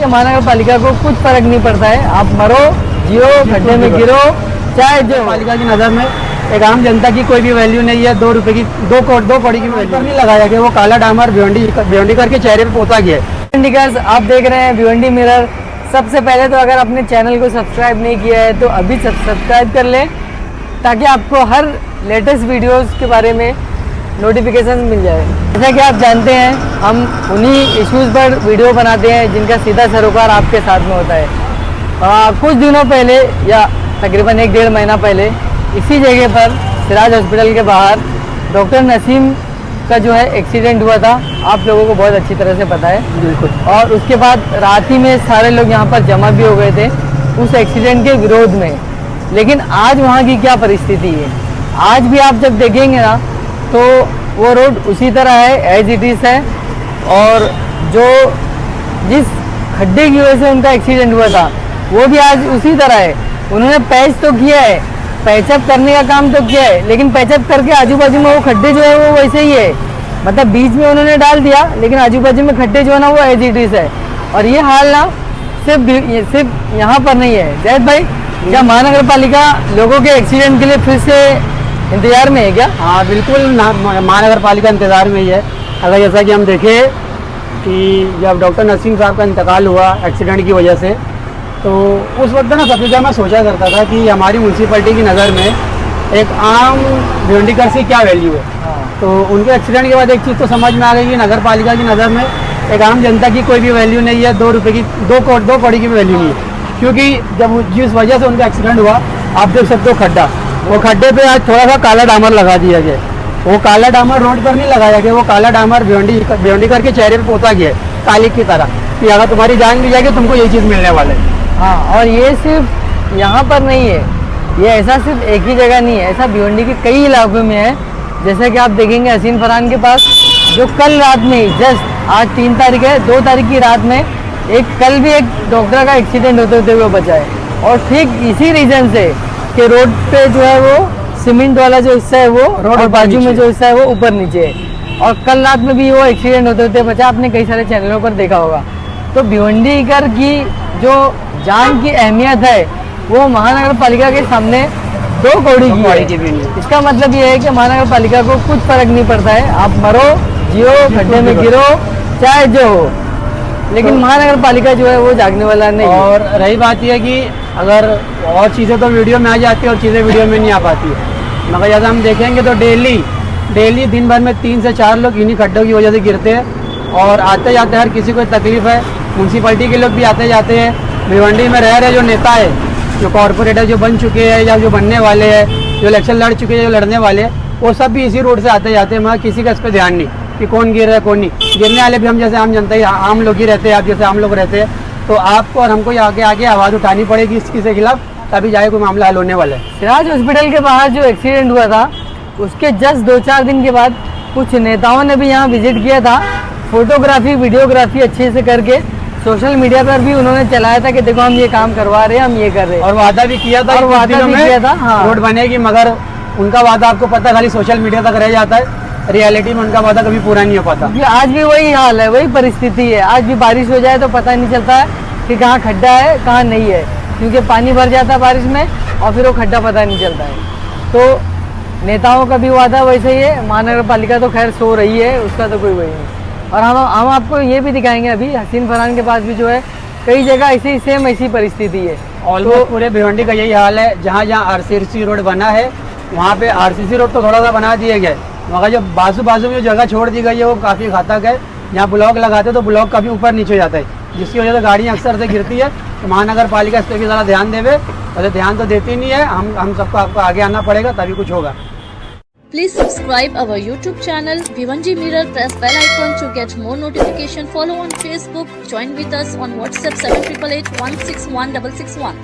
कि महानगर पालिका को कुछ फर्क नहीं पड़ता है, आप मरो जियो खड्डे में गिरो चाहे जो। पालिका की नज़र में एक आम जनता की कोई भी वैल्यू नहीं है। 2 रुपए की 2 कौड़ी की वैल्यू नहीं लगाया गया। वो काला डामर भिवंडी करके चेहरे पे पोता गया है। आप देख रहे हैं भिवंडी मिरर। सबसे पहले तो अगर आपने चैनल को सब्सक्राइब नहीं किया है तो अभी सब्सक्राइब कर लें, ताकि आपको हर लेटेस्ट वीडियोस के बारे में नोटिफिकेशन मिल जाए। जैसा कि आप जानते हैं, हम उन्हीं इश्यूज़ पर वीडियो बनाते हैं जिनका सीधा सरोकार आपके साथ में होता है। कुछ दिनों पहले या तकरीबन 1-1.5 महीना पहले इसी जगह पर सिराज हॉस्पिटल के बाहर डॉक्टर नसीम का जो है एक्सीडेंट हुआ था, आप लोगों को बहुत अच्छी तरह से पता है। बिल्कुल। और उसके बाद रात ही में सारे लोग यहाँ पर जमा भी हो गए थे उस एक्सीडेंट के विरोध में। लेकिन आज वहाँ की क्या परिस्थिति है, आज भी आप जब देखेंगे ना तो वो रोड उसी तरह है, एज इट इज़ है। और जो जिस खड्डे की वजह से उनका एक्सीडेंट हुआ था वो भी आज उसी तरह है। उन्होंने पैच तो किया है, पैचअप करने का काम तो किया है, लेकिन पैचअप करके आजू बाजू में वो खड्डे जो है वो वैसे ही है। मतलब बीच में उन्होंने डाल दिया, लेकिन आजू बाजू में खड्डे जो है ना वो एज इट इज़ है। और ये हाल ना सिर्फ यहाँ पर नहीं है। जैद भाई, क्या महानगर पालिका लोगों के एक्सीडेंट के लिए फिर से इंतजार में है क्या? हाँ बिल्कुल, महानगर पालिका इंतज़ार में ही है। अगर जैसा कि हम देखें कि जब डॉक्टर नसीम साहब का इंतकाल हुआ एक्सीडेंट की वजह से, तो उस वक्त ना सबसे ज़्यादा मैं सोचा करता था कि हमारी म्यूनसिपैलिटी की नज़र में एक आम भिवंडीकर से क्या वैल्यू है। तो उनके एक्सीडेंट के बाद एक चीज़ तो समझ में आ गई कि नगर पालिका की नज़र में एक आम जनता की कोई भी वैल्यू नहीं है। 2 रुपए की 2 कौड़ी की वैल्यू नहीं है। क्योंकि जब जिस वजह से उनका एक्सीडेंट हुआ, आप देख सकते हो खड्डा, वो खड्डे पे आज थोड़ा सा काला डामर लगा दिया गया। वो काला डामर रोड पर नहीं लगाया गया, वो काला डामर भिवंडी करके चेहरे पे पोता गया है काली की तरह, कि अगर तुम्हारी जान भी जाएगी तुमको ये चीज़ मिलने वाला है। हाँ, और ये सिर्फ यहाँ पर नहीं है, ये ऐसा सिर्फ एक ही जगह नहीं है, ऐसा भिवंडी के कई इलाकों में है। जैसे कि आप देखेंगे हसीन फरहान के पास, जो कल रात में ही जस्ट आज 3 तारीख है, 2 तारीख की रात में कल भी एक डॉक्टर का एक्सीडेंट होते हुए वो बचा है। और ठीक इसी रीज़न से कि रोड पे जो है वो सीमेंट वाला जो हिस्सा है वो रोड और बाजू में जो हिस्सा है वो ऊपर नीचे है। और कल रात में भी वो एक्सीडेंट होते हुए बचा, आपने कई सारे चैनलों पर देखा होगा। तो भिवंडीकर की जो जान की अहमियत है वो महानगर पालिका के सामने 2 कौड़ी की भी नहीं। इसका मतलब ये है कि महानगर पालिका को कुछ फर्क नहीं पड़ता है, आप मरो जियो खड्डे में गिरो चाहे जो हो। लेकिन तो महानगर पालिका जो है वो जागने वाला नहीं। और रही बात यह है कि अगर और चीज़ें तो वीडियो में आ जाती है और चीज़ें वीडियो में नहीं आ पाती है। मगर जैसा हम देखेंगे तो डेली दिन भर में 3 से 4 लोग इन्हीं खड्डों की वजह से गिरते हैं। और आते जाते हर किसी को तकलीफ़ है। म्यूनसिपैलिटी के लोग भी आते जाते हैं। भिवंडी में रह रहे जो नेता है, जो कॉरपोरेटर जो बन चुके हैं या जो बनने वाले हैं, जो इलेक्शन लड़ चुके हैं, जो लड़ने वाले हैं, वो सब भी इसी रोड से आते जाते हैं। मगर किसी का इस पर ध्यान नहीं कि कौन गिर रहा है कौन नहीं। गिरने वाले भी हम जैसे आम जनता ही, आम लोग ही रहते हैं, आप जैसे आम लोग रहते हैं। तो आपको और हमको आगे आवाज़ उठानी पड़ेगी इसकी के खिलाफ, तभी जाए कोई मामला हल होने वाला है। सिराज हॉस्पिटल के बाहर जो एक्सीडेंट हुआ था उसके जस्ट 2-4 दिन के बाद कुछ नेताओं ने भी यहाँ विजिट किया था, फोटोग्राफी वीडियोग्राफी अच्छे से करके सोशल मीडिया पर भी उन्होंने चलाया था कि देखो हम ये काम करवा रहे हैं, हम ये कर रहे हैं। और वादा भी किया था, हाँ, रोड बनेगी। मगर उनका वादा आपको पता खाली सोशल मीडिया तक रह जाता है, रियलिटी में उनका वादा कभी पूरा नहीं हो पाता। ये आज भी वही हाल है, वही परिस्थिति है। आज भी बारिश हो जाए तो पता नहीं चलता है कि कहाँ खड्डा है कहाँ नहीं है, क्योंकि पानी भर जाता है बारिश में और फिर वो खड्डा पता नहीं चलता है। तो नेताओं का भी वादा वैसे ही है, महानगर पालिका तो खैर सो रही है, उसका तो कोई वही नहीं। और हम आपको ये भी दिखाएंगे, अभी हसीन फरहान के पास भी जो है कई जगह ऐसी सेम ऐसी परिस्थिति है। ऑलमोस्ट तो पूरे भिवंडी का यही हाल है। जहाँ आरसीसी रोड बना है वहाँ पे आरसीसी रोड तो थोड़ा सा बना दिया गया है, मगर जो बाजू में जो जगह छोड़ दी गई है वो काफ़ी घातक है। यहाँ ब्लॉक लगाते तो ब्लॉक काफ़ी ऊपर नीचे हो जाता है, जिसकी वजह से गाड़ियाँ अक्सर से गिरती है। तो महानगर पालिका इस पर भी ज़रा ध्यान देवे, वैसे ध्यान तो देती नहीं है। हम सबको आपको आगे आना पड़ेगा तभी कुछ होगा। Please subscribe our YouTube channel Bhivanji Mirror. Press bell icon to get more notification. Follow on Facebook. Join with us on WhatsApp 7888 161 661.